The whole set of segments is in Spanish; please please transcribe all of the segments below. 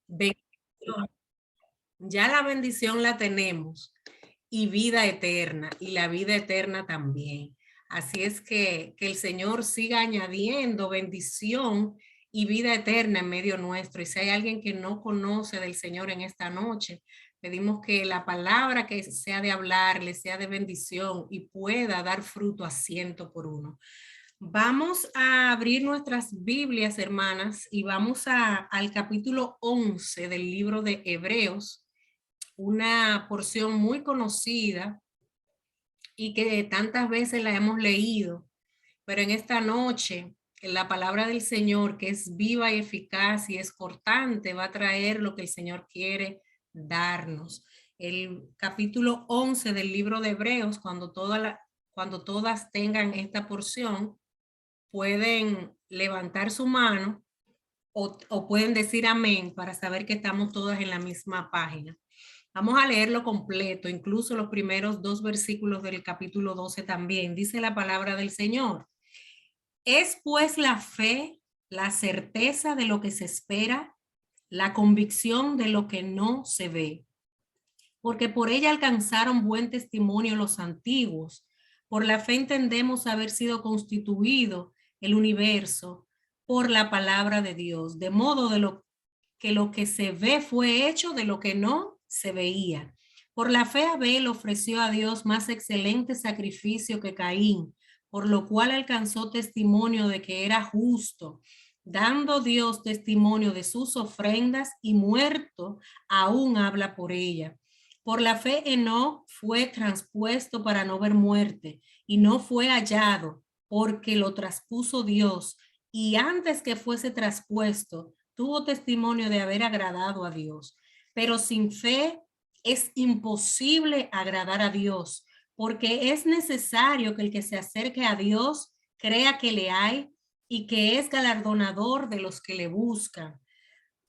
Bendición. Ya la bendición la tenemos y vida eterna, y la vida eterna también. Así es que el Señor siga añadiendo bendición y vida eterna en medio nuestro. Y si hay alguien que no conoce del Señor en esta noche, pedimos que la palabra que sea de hablar le sea de bendición y pueda dar fruto a 100 por 1. Vamos a abrir nuestras Biblias, hermanas, y vamos al capítulo 11 del libro de Hebreos, una porción muy conocida y que tantas veces la hemos leído, pero en esta noche la palabra del Señor, que es viva y eficaz y es cortante, va a traer lo que el Señor quiere darnos. El capítulo 11 del libro de Hebreos, cuando todas tengan esta porción, pueden levantar su mano o pueden decir amén para saber que estamos todas en la misma página. Vamos a leerlo completo, incluso los primeros 2 versículos del capítulo 12 también. Dice la palabra del Señor. Es pues la fe, la certeza de lo que se espera, la convicción de lo que no se ve. Porque por ella alcanzaron buen testimonio los antiguos. Por la fe entendemos haber sido constituido el universo por la palabra de Dios, de modo que lo que se ve fue hecho de lo que no se veía. Por la fe Abel ofreció a Dios más excelente sacrificio que Caín, por lo cual alcanzó testimonio de que era justo, dando Dios testimonio de sus ofrendas, y muerto aún habla por ella. Por la fe Enoc fue traspuesto para no ver muerte, y no fue hallado, porque lo traspuso Dios, y antes que fuese traspuesto, tuvo testimonio de haber agradado a Dios. Pero sin fe es imposible agradar a Dios, porque es necesario que el que se acerque a Dios crea que le hay y que es galardonador de los que le buscan.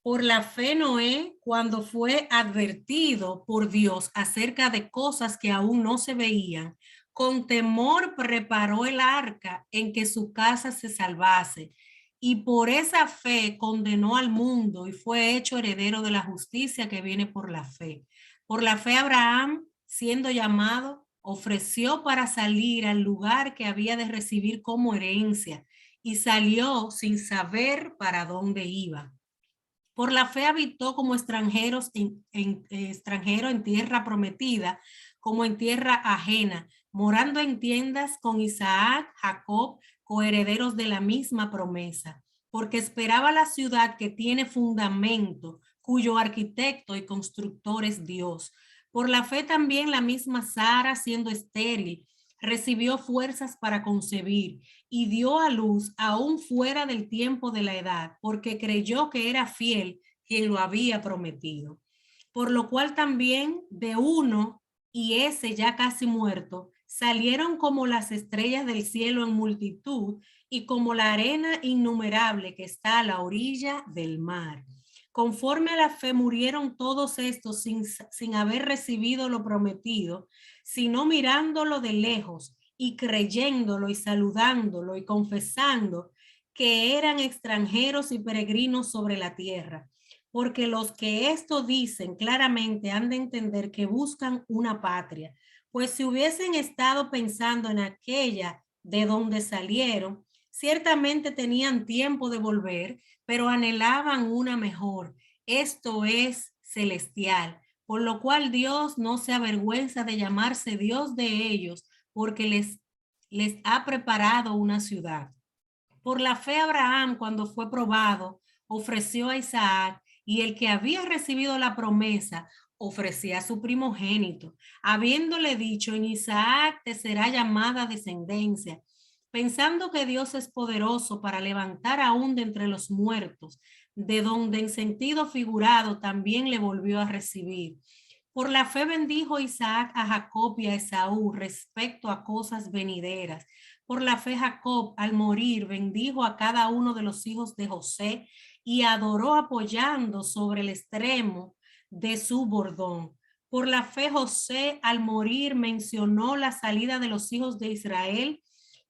Por la fe Noé, cuando fue advertido por Dios acerca de cosas que aún no se veían, con temor preparó el arca en que su casa se salvase, y por esa fe condenó al mundo y fue hecho heredero de la justicia que viene por la fe. Por la fe Abraham, siendo llamado, ofreció para salir al lugar que había de recibir como herencia, y salió sin saber para dónde iba. Por la fe habitó como extranjero en tierra prometida, como en tierra ajena, morando en tiendas con Isaac, Jacob, coherederos de la misma promesa, porque esperaba la ciudad que tiene fundamento, cuyo arquitecto y constructor es Dios. Por la fe también la misma Sara, siendo estéril, recibió fuerzas para concebir y dio a luz aún fuera del tiempo de la edad, porque creyó que era fiel quien lo había prometido. Por lo cual también de uno, y ese ya casi muerto, salieron como las estrellas del cielo en multitud y como la arena innumerable que está a la orilla del mar. Conforme a la fe murieron todos estos sin haber recibido lo prometido, sino mirándolo de lejos y creyéndolo y saludándolo y confesando que eran extranjeros y peregrinos sobre la tierra. Porque los que esto dicen claramente han de entender que buscan una patria, pues si hubiesen estado pensando en aquella de donde salieron, ciertamente tenían tiempo de volver, pero anhelaban una mejor, esto es celestial, por lo cual Dios no se avergüenza de llamarse Dios de ellos, porque les ha preparado una ciudad. Por la fe Abraham, cuando fue probado, ofreció a Isaac, y el que había recibido la promesa ofrecía a su primogénito, habiéndole dicho: en Isaac te será llamada descendencia, pensando que Dios es poderoso para levantar aún de entre los muertos, de donde en sentido figurado también le volvió a recibir. Por la fe bendijo Isaac a Jacob y a Esaú respecto a cosas venideras. Por la fe Jacob, al morir, bendijo a cada uno de los hijos de José y adoró apoyando sobre el extremo de su bordón. Por la fe José, al morir, mencionó la salida de los hijos de Israel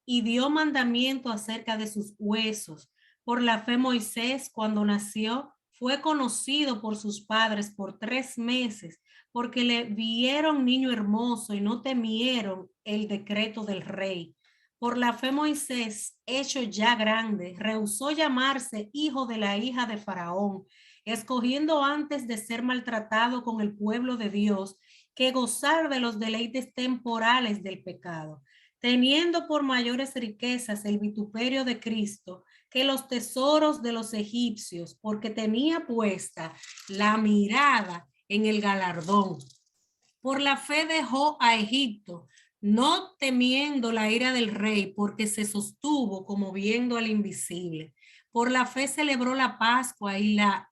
y dio mandamiento acerca de sus huesos. Por la fe Moisés, cuando nació, fue conocido por sus padres por 3 meses, porque le vieron niño hermoso y no temieron el decreto del rey. Por la fe Moisés, hecho ya grande, rehusó llamarse hijo de la hija de Faraón, escogiendo antes de ser maltratado con el pueblo de Dios que gozar de los deleites temporales del pecado, teniendo por mayores riquezas el vituperio de Cristo que los tesoros de los egipcios, porque tenía puesta la mirada en el galardón. Por la fe dejó a Egipto, no temiendo la ira del rey, porque se sostuvo como viendo al invisible. Por la fe celebró la Pascua y la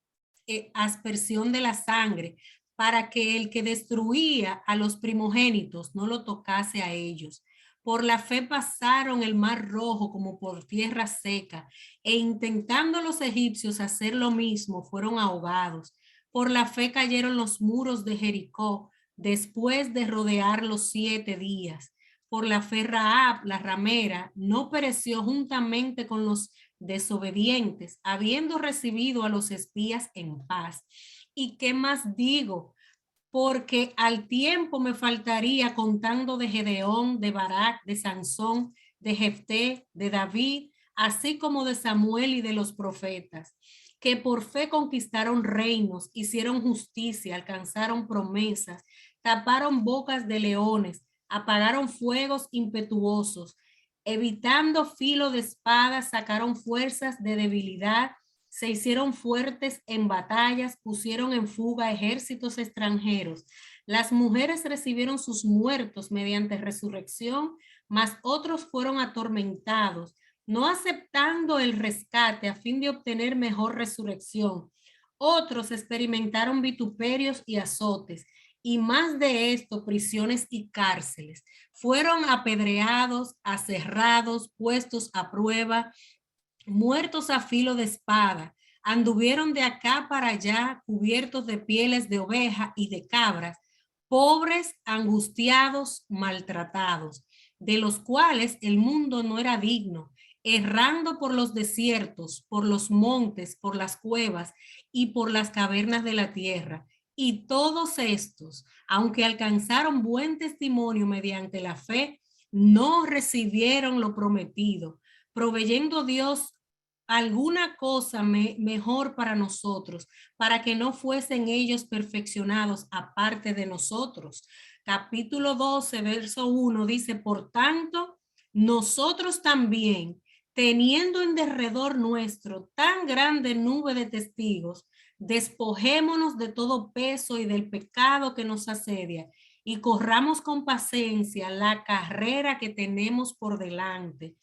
aspersión de la sangre, para que el que destruía a los primogénitos no lo tocase a ellos. Por la fe pasaron el mar rojo como por tierra seca, e intentando los egipcios hacer lo mismo, fueron ahogados. Por la fe cayeron los muros de Jericó, después de rodear los 7 días. Por la fe Rahab, la ramera, no pereció juntamente con los desobedientes, habiendo recibido a los espías en paz. ¿Y qué más digo? Porque al tiempo me faltaría contando de Gedeón, de Barak, de Sansón, de Jefté, de David, así como de Samuel y de los profetas, que por fe conquistaron reinos, hicieron justicia, alcanzaron promesas, taparon bocas de leones, apagaron fuegos impetuosos, evitando filo de espada, sacaron fuerzas de debilidad, se hicieron fuertes en batallas, pusieron en fuga ejércitos extranjeros. Las mujeres recibieron sus muertos mediante resurrección, mas otros fueron atormentados, no aceptando el rescate a fin de obtener mejor resurrección. Otros experimentaron vituperios y azotes, y más de esto, prisiones y cárceles. Fueron apedreados, aserrados, puestos a prueba, muertos a filo de espada, anduvieron de acá para allá cubiertos de pieles de oveja y de cabras, pobres, angustiados, maltratados, de los cuales el mundo no era digno, errando por los desiertos, por los montes, por las cuevas y por las cavernas de la tierra. Y todos estos, aunque alcanzaron buen testimonio mediante la fe, no recibieron lo prometido, proveyendo Dios alguna cosa mejor para nosotros, para que no fuesen ellos perfeccionados aparte de nosotros. Capítulo 12, verso 1 dice, por tanto, nosotros también, teniendo en derredor nuestro tan grande nube de testigos, despojémonos de todo peso y del pecado que nos asedia y corramos con paciencia la carrera que tenemos por delante,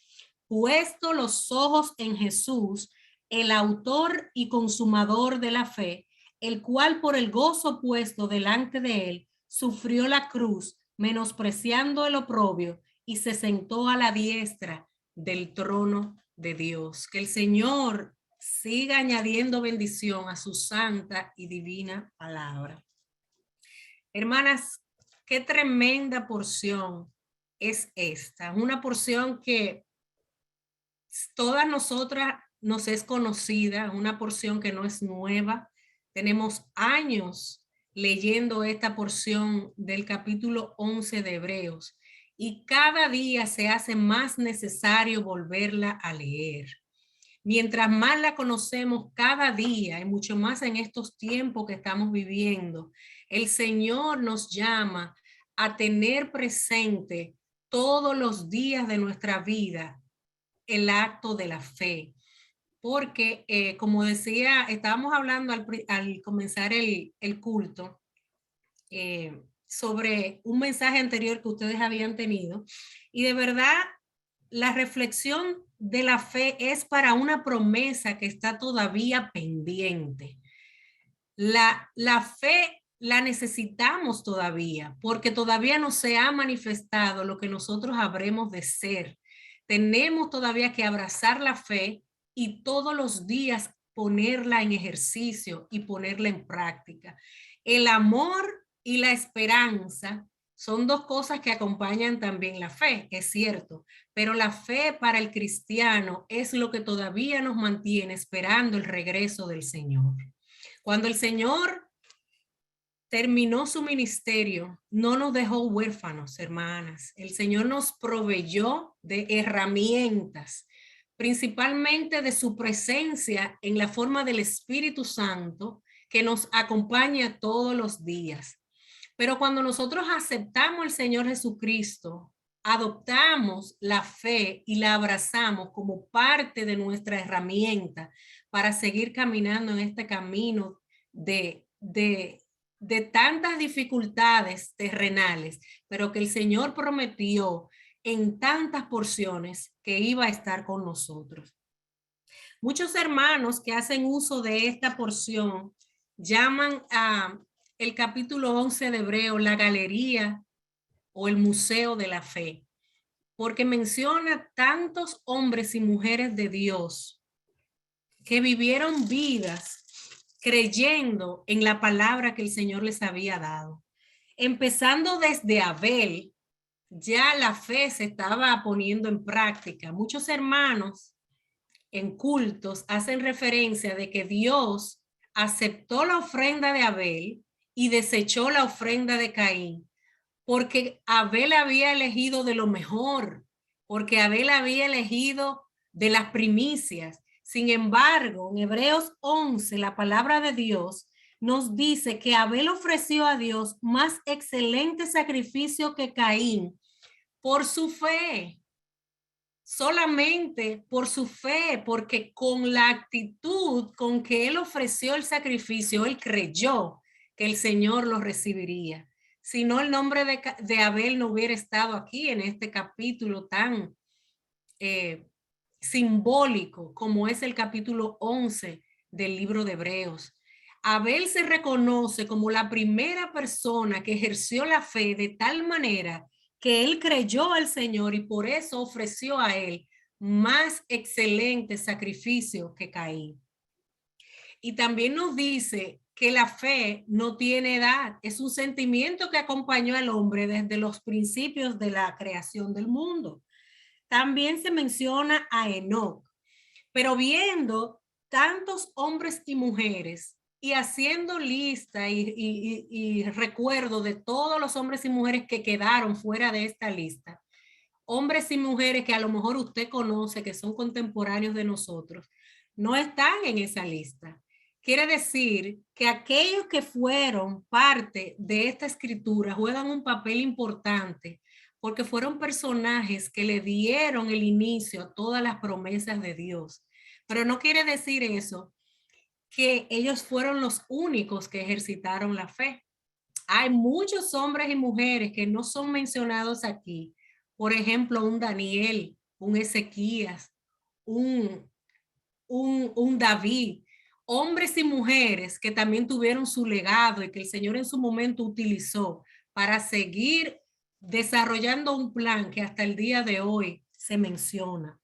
puesto los ojos en Jesús, el autor y consumador de la fe, el cual por el gozo puesto delante de él sufrió la cruz, menospreciando el oprobio, y se sentó a la diestra del trono de Dios. Que el Señor siga añadiendo bendición a su santa y divina palabra. Hermanas, qué tremenda porción es esta. Una porción que todas nosotras nos es conocida, una porción que no es nueva. Tenemos años leyendo esta porción del capítulo 11 de Hebreos y cada día se hace más necesario volverla a leer. Mientras más la conocemos cada día y mucho más en estos tiempos que estamos viviendo, el Señor nos llama a tener presente todos los días de nuestra vida el acto de la fe. Porque, como decía, estábamos hablando al comenzar el culto sobre un mensaje anterior que ustedes habían tenido. Y de verdad, la reflexión de la fe es para una promesa que está todavía pendiente. La fe la necesitamos todavía, porque todavía no se ha manifestado lo que nosotros habremos de ser. Tenemos todavía que abrazar la fe y todos los días ponerla en ejercicio y ponerla en práctica. El amor y la esperanza son dos cosas que acompañan también la fe, es cierto, pero la fe para el cristiano es lo que todavía nos mantiene esperando el regreso del Señor. Cuando el Señor terminó su ministerio, no nos dejó huérfanos, hermanas. El Señor nos proveyó de herramientas, principalmente de su presencia en la forma del Espíritu Santo, que nos acompaña todos los días. Pero cuando nosotros aceptamos al Señor Jesucristo, adoptamos la fe y la abrazamos como parte de nuestra herramienta para seguir caminando en este camino de tantas dificultades terrenales, pero que el Señor prometió en tantas porciones que iba a estar con nosotros. Muchos hermanos que hacen uso de esta porción llaman a el capítulo 11 de Hebreo la galería o el museo de la fe, porque menciona tantos hombres y mujeres de Dios que vivieron vidas creyendo en la palabra que el Señor les había dado. Empezando desde Abel, ya la fe se estaba poniendo en práctica. Muchos hermanos en cultos hacen referencia de que Dios aceptó la ofrenda de Abel y desechó la ofrenda de Caín, porque Abel había elegido de lo mejor, porque Abel había elegido de las primicias. Sin embargo, en Hebreos 11, la palabra de Dios nos dice que Abel ofreció a Dios más excelente sacrificio que Caín por su fe, solamente por su fe, porque con la actitud con que él ofreció el sacrificio, él creyó que el Señor lo recibiría. Si no, el nombre de Abel no hubiera estado aquí en este capítulo tan simbólico como es el capítulo 11 del libro de Hebreos. Abel se reconoce como la primera persona que ejerció la fe de tal manera que él creyó al Señor y por eso ofreció a él más excelente sacrificio que Caín. Y también nos dice que la fe no tiene edad, es un sentimiento que acompañó al hombre desde los principios de la creación del mundo. También se menciona a Enoc, pero viendo tantos hombres y mujeres y haciendo lista y recuerdo de todos los hombres y mujeres que quedaron fuera de esta lista, hombres y mujeres que a lo mejor usted conoce, que son contemporáneos de nosotros, no están en esa lista. Quiere decir que aquellos que fueron parte de esta escritura juegan un papel importante porque fueron personajes que le dieron el inicio a todas las promesas de Dios. Pero no quiere decir eso que ellos fueron los únicos que ejercitaron la fe. Hay muchos hombres y mujeres que no son mencionados aquí. Por ejemplo, un Daniel, un Ezequías, un David, hombres y mujeres que también tuvieron su legado y que el Señor en su momento utilizó para seguir desarrollando un plan que hasta el día de hoy se menciona.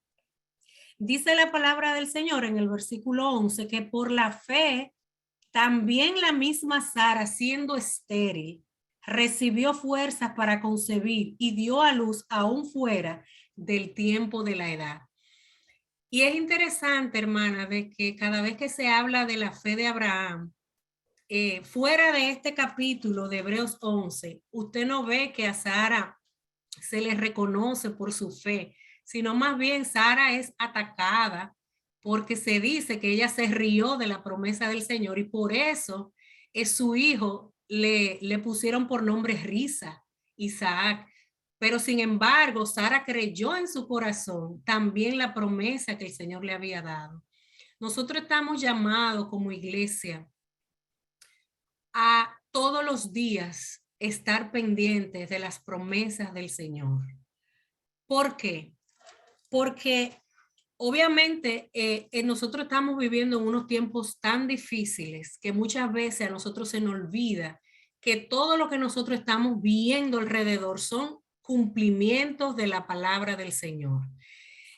Dice la palabra del Señor en el versículo 11 que por la fe también la misma Sara, siendo estéril, recibió fuerzas para concebir y dio a luz aún fuera del tiempo de la edad. Y es interesante, hermana, de que cada vez que se habla de la fe de Abraham, fuera de este capítulo de Hebreos 11, usted no ve que a Sara se le reconoce por su fe, sino más bien Sara es atacada porque se dice que ella se rió de la promesa del Señor y por eso es su hijo le pusieron por nombre Risa, Isaac. Pero sin embargo, Sara creyó en su corazón también la promesa que el Señor le había dado. Nosotros estamos llamados como iglesia a todos los días estar pendientes de las promesas del Señor. ¿Por qué? Porque obviamente nosotros estamos viviendo en unos tiempos tan difíciles que muchas veces a nosotros se nos olvida que todo lo que nosotros estamos viendo alrededor son cumplimientos de la palabra del Señor.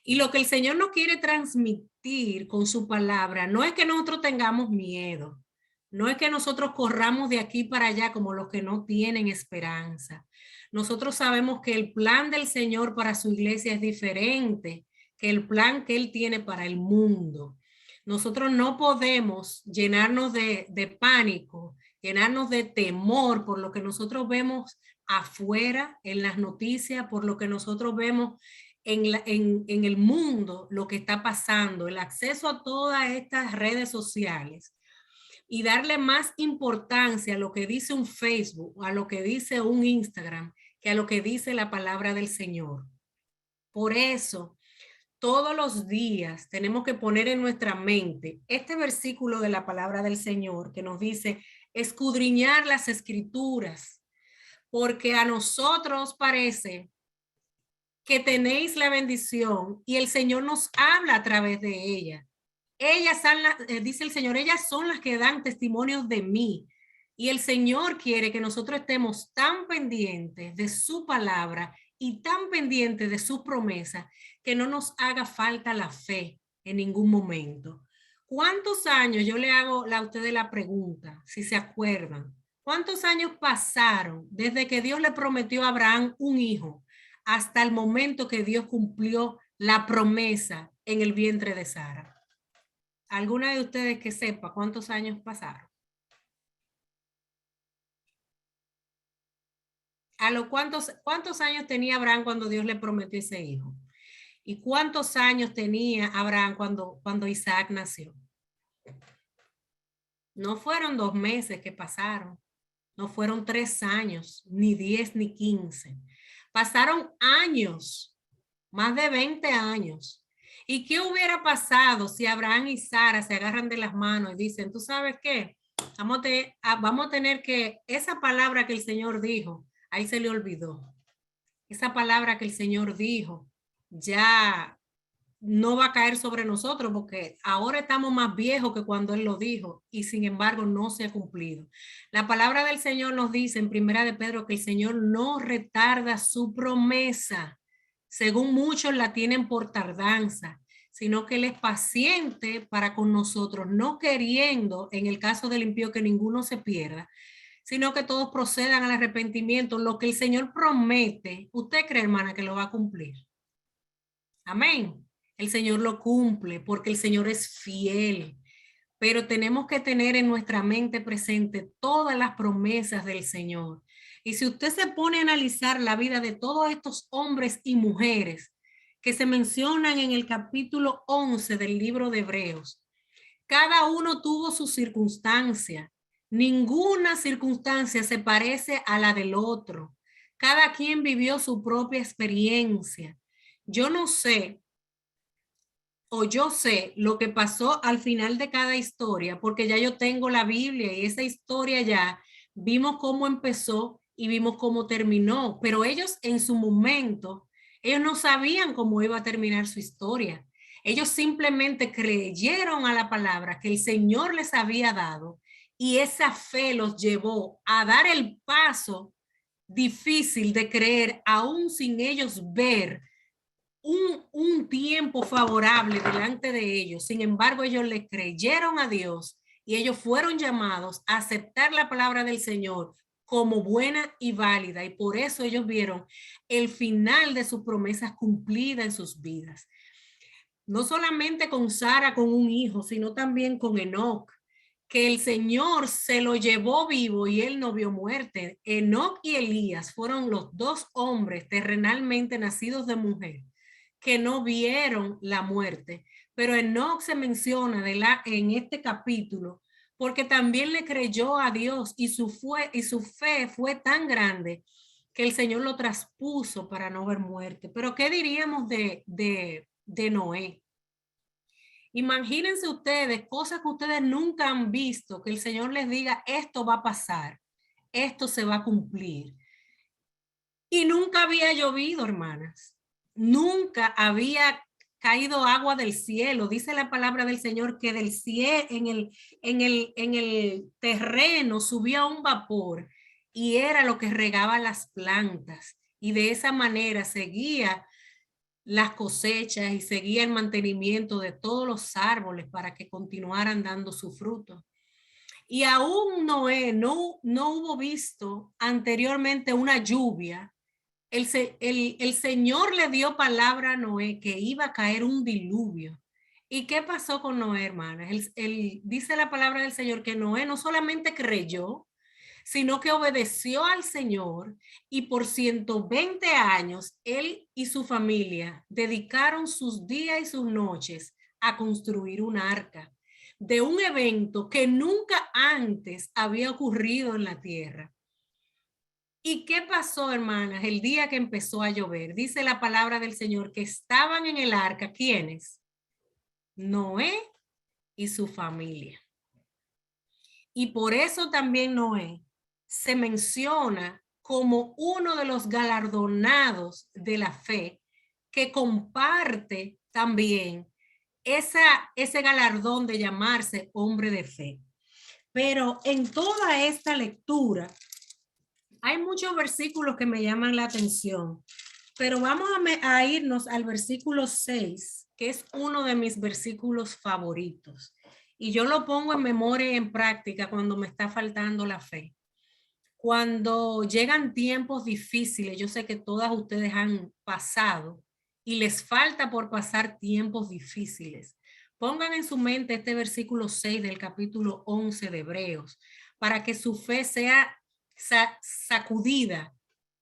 Y lo que el Señor nos quiere transmitir con su palabra no es que nosotros tengamos miedo, no es que nosotros corramos de aquí para allá como los que no tienen esperanza. Nosotros sabemos que el plan del Señor para su iglesia es diferente que el plan que Él tiene para el mundo. Nosotros no podemos llenarnos de pánico, llenarnos de temor por lo que nosotros vemos afuera en las noticias, por lo que nosotros vemos en el mundo, lo que está pasando, el acceso a todas estas redes sociales y darle más importancia a lo que dice un Facebook, a lo que dice un Instagram, que a lo que dice la palabra del Señor. Por eso, todos los días tenemos que poner en nuestra mente este versículo de la palabra del Señor que nos dice escudriñar las escrituras, porque a nosotros parece que tenéis la bendición y el Señor nos habla a través de ella. Ellas son dice el Señor, ellas son las que dan testimonios de mí. Y el Señor quiere que nosotros estemos tan pendientes de su palabra y tan pendientes de sus promesas que no nos haga falta la fe en ningún momento. ¿Cuántos años? Yo le hago a ustedes la pregunta, si se acuerdan. ¿Cuántos años pasaron desde que Dios le prometió a Abraham un hijo hasta el momento que Dios cumplió la promesa en el vientre de Sara? ¿Alguna de ustedes que sepa cuántos años pasaron? ¿A lo cuántos años tenía Abraham cuando Dios le prometió ese hijo? ¿Y cuántos años tenía Abraham cuando Isaac nació? No fueron 2 meses que pasaron, no fueron 3 años, ni 10 ni 15. Pasaron años, más de 20 años. ¿Y qué hubiera pasado si Abraham y Sara se agarran de las manos y dicen, ¿tú sabes qué? Vamos a tener que, esa palabra que el Señor dijo, ahí se le olvidó. Esa palabra que el Señor dijo, ya no va a caer sobre nosotros porque ahora estamos más viejos que cuando Él lo dijo y sin embargo no se ha cumplido. La palabra del Señor nos dice en Primera de Pedro que el Señor no retarda su promesa, según muchos la tienen por tardanza, sino que Él es paciente para con nosotros, no queriendo, en el caso del impío, que ninguno se pierda, sino que todos procedan al arrepentimiento. Lo que el Señor promete, ¿usted cree, hermana, que lo va a cumplir? Amén. El Señor lo cumple porque el Señor es fiel, pero tenemos que tener en nuestra mente presente todas las promesas del Señor. Y si usted se pone a analizar la vida de todos estos hombres y mujeres que se mencionan en el capítulo 11 del libro de Hebreos, cada uno tuvo su circunstancia. Ninguna circunstancia se parece a la del otro. Cada quien vivió su propia experiencia. Yo no sé, o yo sé lo que pasó al final de cada historia, porque ya yo tengo la Biblia y esa historia ya vimos cómo empezó y vimos cómo terminó, pero ellos en su momento, ellos no sabían cómo iba a terminar su historia. Ellos simplemente creyeron a la palabra que el Señor les había dado y esa fe los llevó a dar el paso difícil de creer, aún sin ellos ver un tiempo favorable delante de ellos. Sin embargo, ellos le creyeron a Dios y ellos fueron llamados a aceptar la palabra del Señor como buena y válida. Y por eso ellos vieron el final de sus promesas cumplidas en sus vidas. No solamente con Sara, con un hijo, sino también con Enoc, que el Señor se lo llevó vivo y él no vio muerte. Enoc y Elías fueron los 2 hombres terrenalmente nacidos de mujer que no vieron la muerte, pero Enoc se menciona en este capítulo porque también le creyó a Dios y su fe fue tan grande que el Señor lo traspuso para no ver muerte. Pero ¿qué diríamos de Noé? Imagínense ustedes cosas que ustedes nunca han visto, que el Señor les diga, esto va a pasar, esto se va a cumplir. Y nunca había llovido, hermanas. Nunca había caído agua del cielo. Dice la palabra del Señor que del cielo, en el terreno subía un vapor y era lo que regaba las plantas. Y de esa manera seguía las cosechas y seguía el mantenimiento de todos los árboles para que continuaran dando su fruto. Y aún Noé no hubo visto anteriormente una lluvia. El Señor le dio palabra a Noé que iba a caer un diluvio. ¿Y qué pasó con Noé, hermanas? Dice la palabra del Señor que Noé no solamente creyó, sino que obedeció al Señor y por 120 años él y su familia dedicaron sus días y sus noches a construir un arca de un evento que nunca antes había ocurrido en la tierra. ¿Y qué pasó, hermanas, el día que empezó a llover? Dice la palabra del Señor que estaban en el arca, ¿quiénes? Noé y su familia. Y por eso también Noé se menciona como uno de los galardonados de la fe que comparte también ese galardón de llamarse hombre de fe. Pero en toda esta lectura hay muchos versículos que me llaman la atención, pero vamos a irnos al versículo 6, que es uno de mis versículos favoritos. Y yo lo pongo en memoria y en práctica cuando me está faltando la fe. Cuando llegan tiempos difíciles, yo sé que todas ustedes han pasado y les falta por pasar tiempos difíciles. Pongan en su mente este versículo 6 del capítulo 11 de Hebreos para que su fe sea sacudida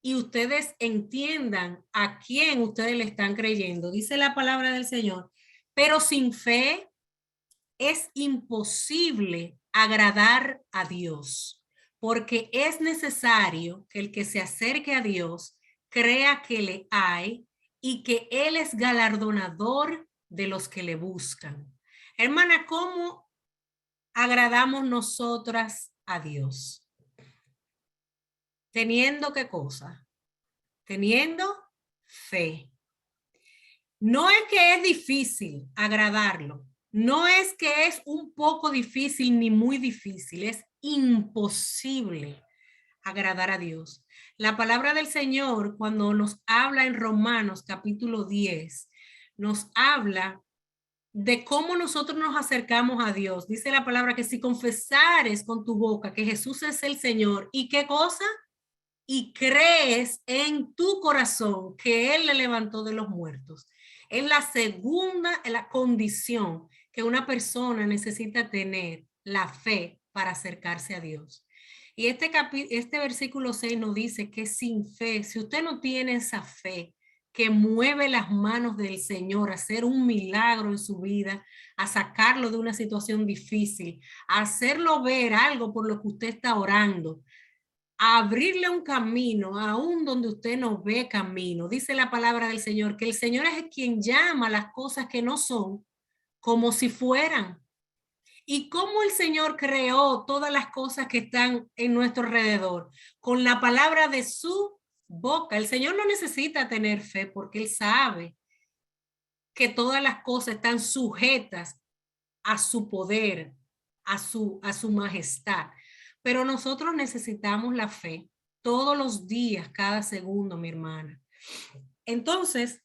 y ustedes entiendan a quién ustedes le están creyendo. Dice la palabra del Señor, pero sin fe es imposible agradar a Dios, porque es necesario que el que se acerque a Dios crea que le hay y que Él es galardonador de los que le buscan. Hermana, ¿cómo agradamos nosotras a Dios? ¿Teniendo qué cosa? Teniendo fe. No es que es difícil agradarlo, no es que es un poco difícil ni muy difícil, es imposible agradar a Dios. La palabra del Señor, cuando nos habla en Romanos capítulo 10, nos habla de cómo nosotros nos acercamos a Dios. Dice la palabra que si confesares con tu boca que Jesús es el Señor, ¿y qué cosa? Y crees en tu corazón que Él le levantó de los muertos. Es la segunda, la condición que una persona necesita tener, la fe para acercarse a Dios. Y este versículo 6 nos dice que sin fe, si usted no tiene esa fe que mueve las manos del Señor a hacer un milagro en su vida, a sacarlo de una situación difícil, a hacerlo ver algo por lo que usted está orando, a abrirle un camino aún donde usted no ve camino. Dice la palabra del Señor que el Señor es quien llama las cosas que no son como si fueran. Y cómo el Señor creó todas las cosas que están en nuestro alrededor con la palabra de su boca. El Señor no necesita tener fe porque Él sabe que todas las cosas están sujetas a su poder, a su majestad. Pero nosotros necesitamos la fe todos los días, cada segundo, mi hermana. Entonces,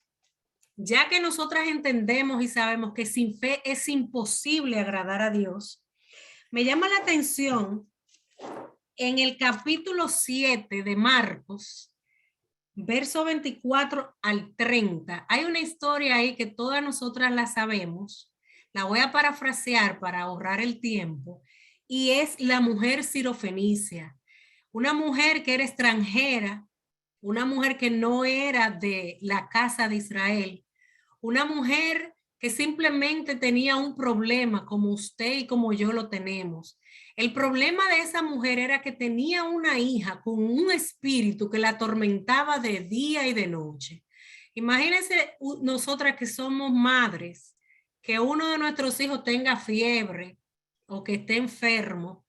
ya que nosotras entendemos y sabemos que sin fe es imposible agradar a Dios, me llama la atención en el capítulo 7 de Marcos, verso 24 al 30. Hay una historia ahí que todas nosotras la sabemos. La voy a parafrasear para ahorrar el tiempo. Y es la mujer sirofenicia. Una mujer que era extranjera, una mujer que no era de la casa de Israel, una mujer que simplemente tenía un problema como usted y como yo lo tenemos. El problema de esa mujer era que tenía una hija con un espíritu que la atormentaba de día y de noche. Imagínense nosotras que somos madres, que uno de nuestros hijos tenga fiebre o que esté enfermo.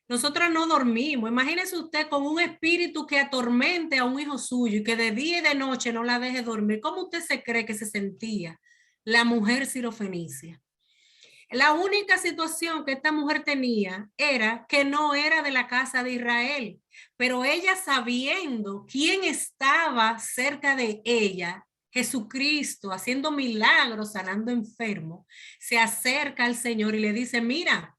Nosotras no dormimos. Imagínese usted con un espíritu que atormente a un hijo suyo y que de día y de noche no la deje dormir. ¿Cómo usted se cree que se sentía la mujer sirofenicia? La única situación que esta mujer tenía era que no era de la casa de Israel, pero ella, sabiendo quién estaba cerca de ella, Jesucristo, haciendo milagros, sanando enfermos, se acerca al Señor y le dice: mira,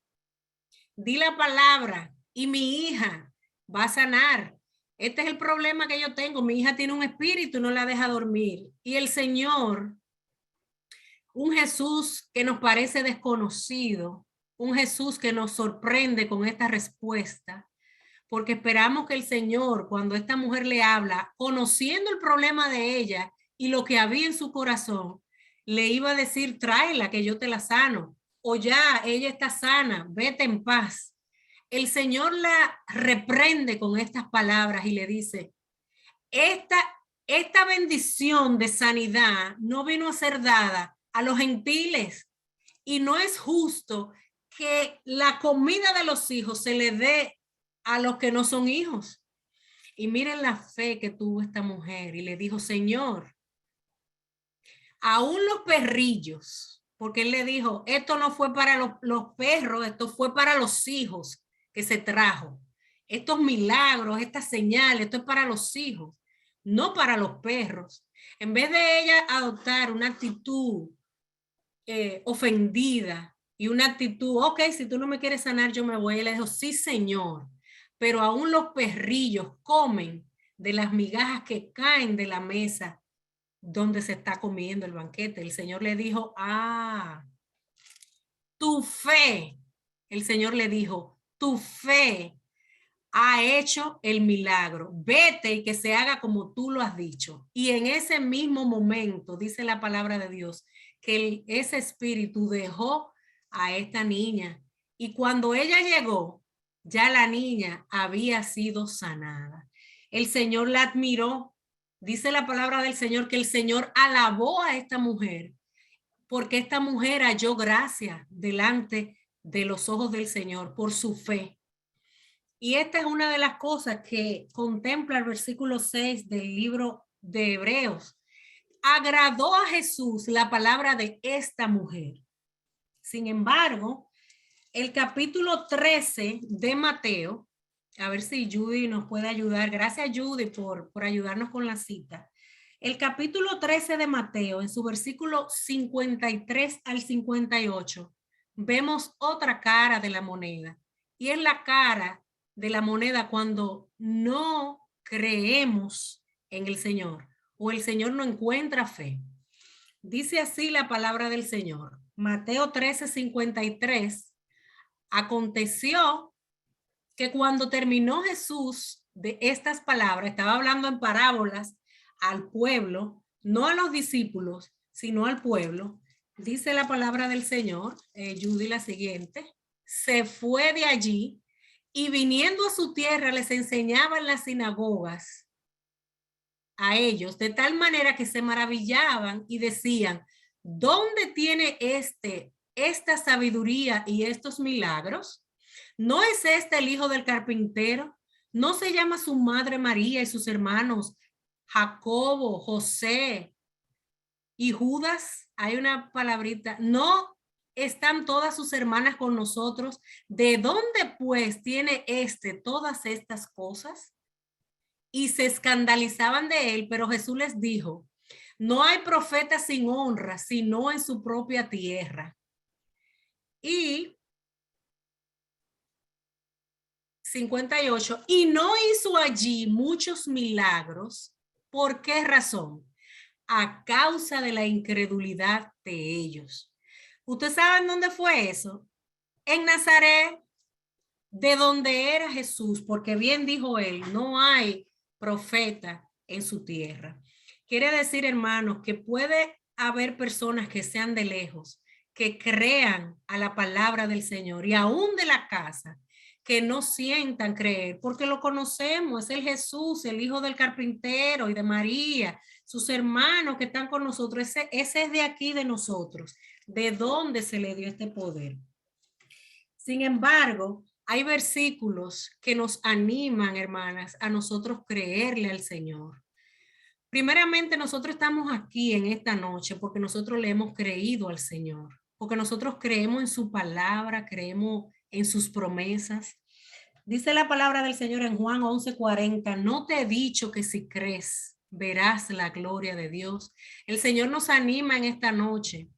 di la palabra y mi hija va a sanar. Este es el problema que yo tengo. Mi hija tiene un espíritu y no la deja dormir. Y el Señor, un Jesús que nos parece desconocido, un Jesús que nos sorprende con esta respuesta, porque esperamos que el Señor, cuando esta mujer le habla, conociendo el problema de ella y lo que había en su corazón, le iba a decir, tráela, que yo te la sano, o ya, ella está sana, vete en paz. El Señor la reprende con estas palabras y le dice, esta bendición de sanidad no vino a ser dada a los gentiles y no es justo que la comida de los hijos se le dé a los que no son hijos. Y miren la fe que tuvo esta mujer y le dijo, Señor, aún los perrillos, porque él le dijo, esto no fue para los perros, esto fue para los hijos que se trajo. Estos milagros, estas señales, esto es para los hijos, no para los perros. En vez de ella adoptar una actitud ofendida y una actitud, ok, si tú no me quieres sanar, yo me voy. Y le dijo, sí, Señor, pero aún los perrillos comen de las migajas que caen de la mesa donde se está comiendo el banquete. El Señor le dijo, tu fe, el Señor le dijo, tu fe ha hecho el milagro. Vete y que se haga como tú lo has dicho. Y en ese mismo momento, dice la palabra de Dios, que ese espíritu dejó a esta niña. Y cuando ella llegó, ya la niña había sido sanada. El Señor la admiró. Dice la palabra del Señor que el Señor alabó a esta mujer porque esta mujer halló gracia delante de los ojos del Señor por su fe. Y esta es una de las cosas que contempla el versículo 6 del libro de Hebreos. Agradó a Jesús la palabra de esta mujer. Sin embargo, el capítulo 13 de Mateo, a ver si Judy nos puede ayudar. Gracias, Judy, por ayudarnos con la cita. El capítulo 13 de Mateo, en su versículo 53 al 58, vemos otra cara de la moneda. Y es la cara de la moneda cuando no creemos en el Señor o el Señor no encuentra fe. Dice así la palabra del Señor. Mateo 13, 53. Aconteció que cuando terminó Jesús de estas palabras, estaba hablando en parábolas al pueblo, no a los discípulos, sino al pueblo. Dice la palabra del Señor, Judy, la siguiente, se fue de allí y viniendo a su tierra les enseñaba en las sinagogas a ellos, de tal manera que se maravillaban y decían, ¿dónde tiene esta sabiduría y estos milagros? ¿No es este el hijo del carpintero? ¿No se llama su madre María y sus hermanos Jacobo, José y Judas? Hay una palabrita. ¿No están todas sus hermanas con nosotros? ¿De dónde pues tiene todas estas cosas? Y se escandalizaban de él, pero Jesús les dijo, no hay profeta sin honra, sino en su propia tierra. Y 58, y no hizo allí muchos milagros. ¿Por qué razón? A causa de la incredulidad de ellos. ¿Ustedes saben dónde fue eso? En Nazaret, de donde era Jesús, porque bien dijo él, no hay profeta en su tierra. Quiere decir, hermanos, que puede haber personas que sean de lejos, que crean a la palabra del Señor y aún de la casa, que no sientan creer, porque lo conocemos, es el Jesús, el hijo del carpintero y de María, sus hermanos que están con nosotros, ese es de aquí de nosotros, de dónde se le dio este poder. Sin embargo, hay versículos que nos animan, hermanas, a nosotros creerle al Señor. Primeramente, nosotros estamos aquí en esta noche porque nosotros le hemos creído al Señor, porque nosotros creemos en su palabra, creemos en sus promesas. Dice la palabra del Señor en Juan 11:40, no te he dicho que si crees, verás la gloria de Dios. El Señor nos anima en esta noche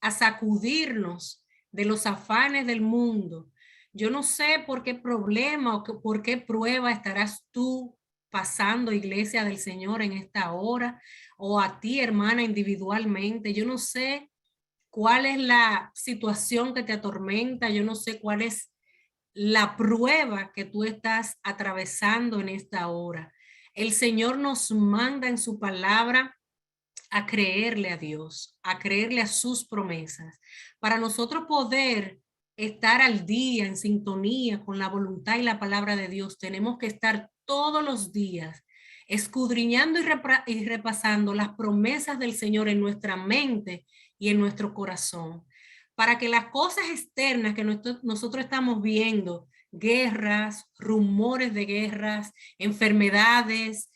a sacudirnos de los afanes del mundo. Yo no sé por qué problema o por qué prueba estarás tú pasando, iglesia del Señor, en esta hora, o a ti, hermana, individualmente. Yo no sé cuál es la situación que te atormenta, yo no sé cuál es la prueba que tú estás atravesando en esta hora. El Señor nos manda en su palabra a creerle a Dios, a creerle a sus promesas, para nosotros poder estar al día, en sintonía con la voluntad y la palabra de Dios. Tenemos que estar todos los días escudriñando y repasando las promesas del Señor en nuestra mente y en nuestro corazón, para que las cosas externas que nosotros estamos viendo, guerras, rumores de guerras, enfermedades,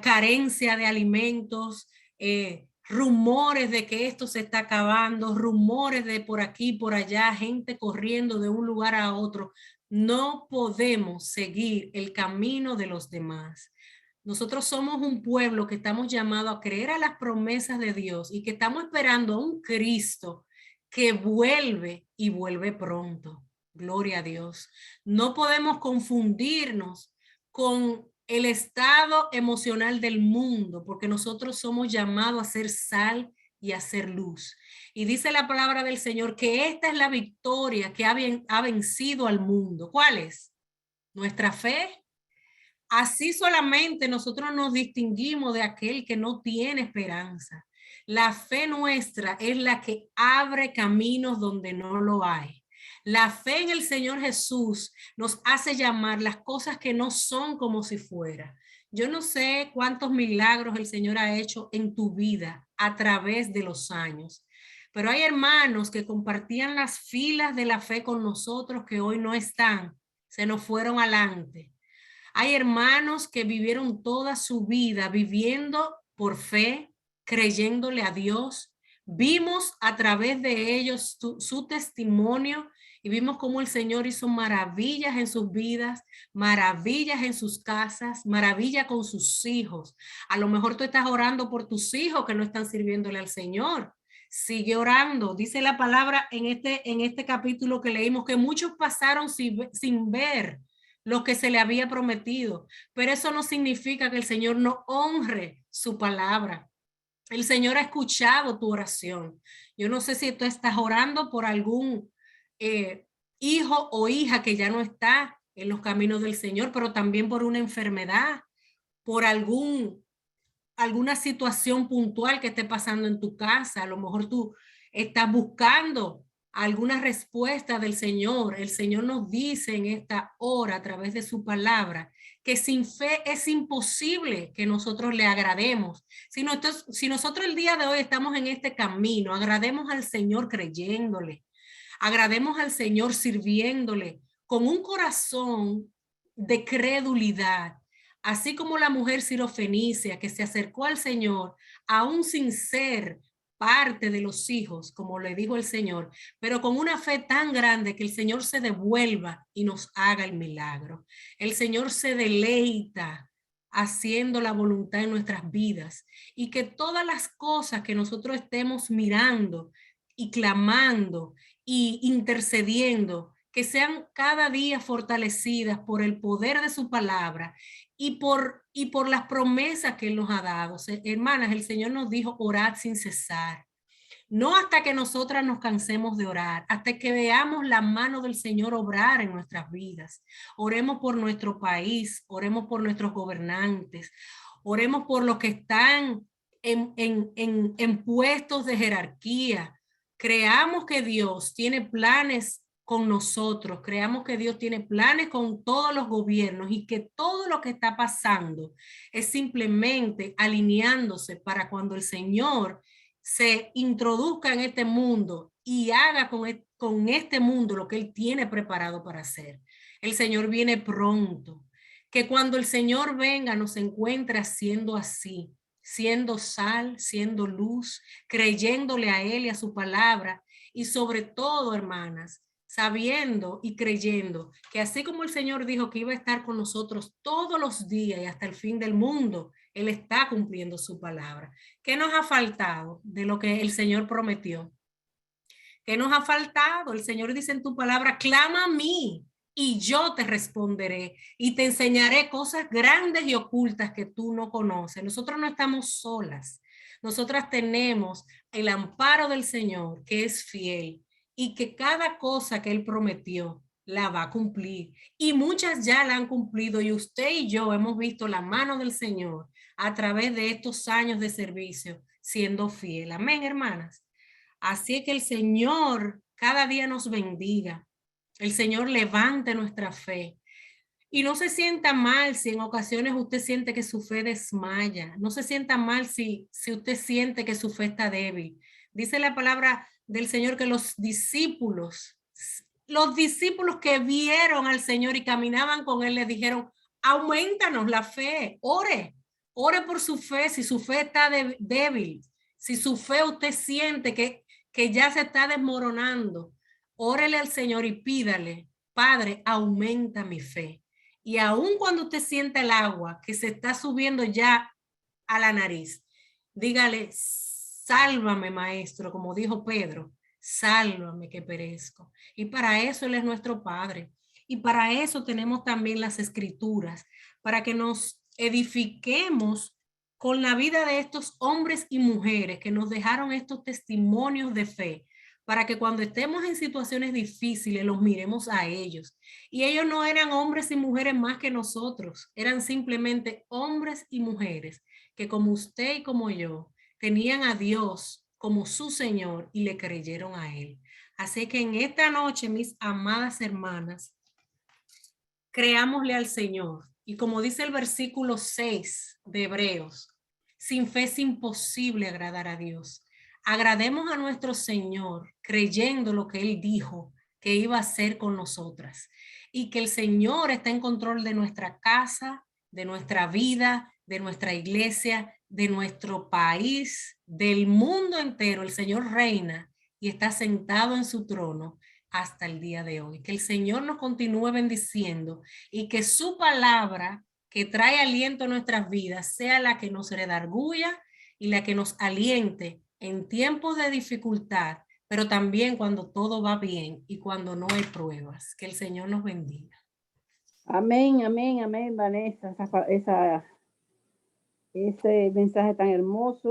carencia de alimentos, rumores de que esto se está acabando, rumores de por aquí, por allá, gente corriendo de un lugar a otro. No podemos seguir el camino de los demás. Nosotros somos un pueblo que estamos llamados a creer a las promesas de Dios y que estamos esperando a un Cristo que vuelve y vuelve pronto. Gloria a Dios. No podemos confundirnos con el estado emocional del mundo, porque nosotros somos llamados a ser sal y a ser luz. Y dice la palabra del Señor que esta es la victoria que ha vencido al mundo. ¿Cuál es? Nuestra fe. Así solamente nosotros nos distinguimos de aquel que no tiene esperanza. La fe nuestra es la que abre caminos donde no lo hay. La fe en el Señor Jesús nos hace llamar las cosas que no son como si fuera. Yo no sé cuántos milagros el Señor ha hecho en tu vida a través de los años, pero hay hermanos que compartían las filas de la fe con nosotros que hoy no están, se nos fueron adelante. Hay hermanos que vivieron toda su vida viviendo por fe, creyéndole a Dios. Vimos a través de ellos su testimonio y vimos cómo el Señor hizo maravillas en sus vidas, maravillas en sus casas, maravilla con sus hijos. A lo mejor tú estás orando por tus hijos que no están sirviéndole al Señor. Sigue orando. Dice la palabra en este capítulo que leímos que muchos pasaron sin ver lo que se le había prometido, pero eso no significa que el Señor no honre su palabra. El Señor ha escuchado tu oración. Yo no sé si tú estás orando por algún hijo o hija que ya no está en los caminos del Señor, pero también por una enfermedad, por alguna situación puntual que esté pasando en tu casa. A lo mejor tú estás buscando alguna respuesta del Señor. El Señor nos dice en esta hora a través de su palabra que sin fe es imposible que nosotros le agrademos. Si nosotros el día de hoy estamos en este camino, agrademos al Señor creyéndole, agrademos al Señor sirviéndole con un corazón de credulidad, así como la mujer sirofenicia que se acercó al Señor aún sin ser parte de los hijos, como le dijo el Señor, pero con una fe tan grande que el Señor se devuelva y nos haga el milagro. El Señor se deleita haciendo la voluntad en nuestras vidas y que todas las cosas que nosotros estemos mirando y clamando y intercediendo, que sean cada día fortalecidas por el poder de su palabra y por las promesas que Él nos ha dado. Hermanas, el Señor nos dijo, orad sin cesar. No hasta que nosotras nos cansemos de orar, hasta que veamos la mano del Señor obrar en nuestras vidas. Oremos por nuestro país, oremos por nuestros gobernantes, oremos por los que están en puestos de jerarquía. Creamos que Dios tiene planes con nosotros, creamos que Dios tiene planes con todos los gobiernos y que todo lo que está pasando es simplemente alineándose para cuando el Señor se introduzca en este mundo y haga con este mundo lo que Él tiene preparado para hacer. El Señor viene pronto. Que cuando el Señor venga nos encuentre haciendo así, siendo sal, siendo luz, creyéndole a Él y a su palabra y sobre todo, hermanas, sabiendo y creyendo que así como el Señor dijo que iba a estar con nosotros todos los días y hasta el fin del mundo, Él está cumpliendo su palabra. ¿Qué nos ha faltado de lo que el Señor prometió? ¿Qué nos ha faltado? El Señor dice en tu palabra, clama a mí y yo te responderé y te enseñaré cosas grandes y ocultas que tú no conoces. Nosotros no estamos solas. Nosotras tenemos el amparo del Señor, que es fiel, y que cada cosa que Él prometió la va a cumplir. Y muchas ya la han cumplido, y usted y yo hemos visto la mano del Señor a través de estos años de servicio siendo fiel. Amén, hermanas. Así que el Señor cada día nos bendiga. El Señor levante nuestra fe. Y no se sienta mal si en ocasiones usted siente que su fe desmaya. No se sienta mal si usted siente que su fe está débil. Dice la palabra del Señor que los discípulos que vieron al Señor y caminaban con Él, le dijeron, aumentanos la fe, ore por su fe, si su fe está débil, si su fe usted siente que ya se está desmoronando, órele al Señor y pídale, Padre, aumenta mi fe. Y aun cuando usted sienta el agua que se está subiendo ya a la nariz, dígale, sálvame, maestro, como dijo Pedro, sálvame que perezco. Y para eso Él es nuestro Padre. Y para eso tenemos también las Escrituras, para que nos edifiquemos con la vida de estos hombres y mujeres que nos dejaron estos testimonios de fe, para que cuando estemos en situaciones difíciles los miremos a ellos. Y ellos no eran hombres y mujeres más que nosotros, eran simplemente hombres y mujeres que como usted y como yo tenían a Dios como su Señor y le creyeron a Él. Así que en esta noche, mis amadas hermanas, creámosle al Señor. Y como dice el versículo 6 de Hebreos, sin fe es imposible agradar a Dios. Agrademos a nuestro Señor creyendo lo que Él dijo que iba a hacer con nosotras. Y que el Señor está en control de nuestra casa, de nuestra vida, de nuestra iglesia, de nuestro país, del mundo entero. El Señor reina y está sentado en su trono hasta el día de hoy. Que el Señor nos continúe bendiciendo y que su palabra que trae aliento a nuestras vidas sea la que nos redarguya y la que nos aliente en tiempos de dificultad, pero también cuando todo va bien y cuando no hay pruebas. Que el Señor nos bendiga. Amén, amén, amén, Vanessa. Ese mensaje tan hermoso.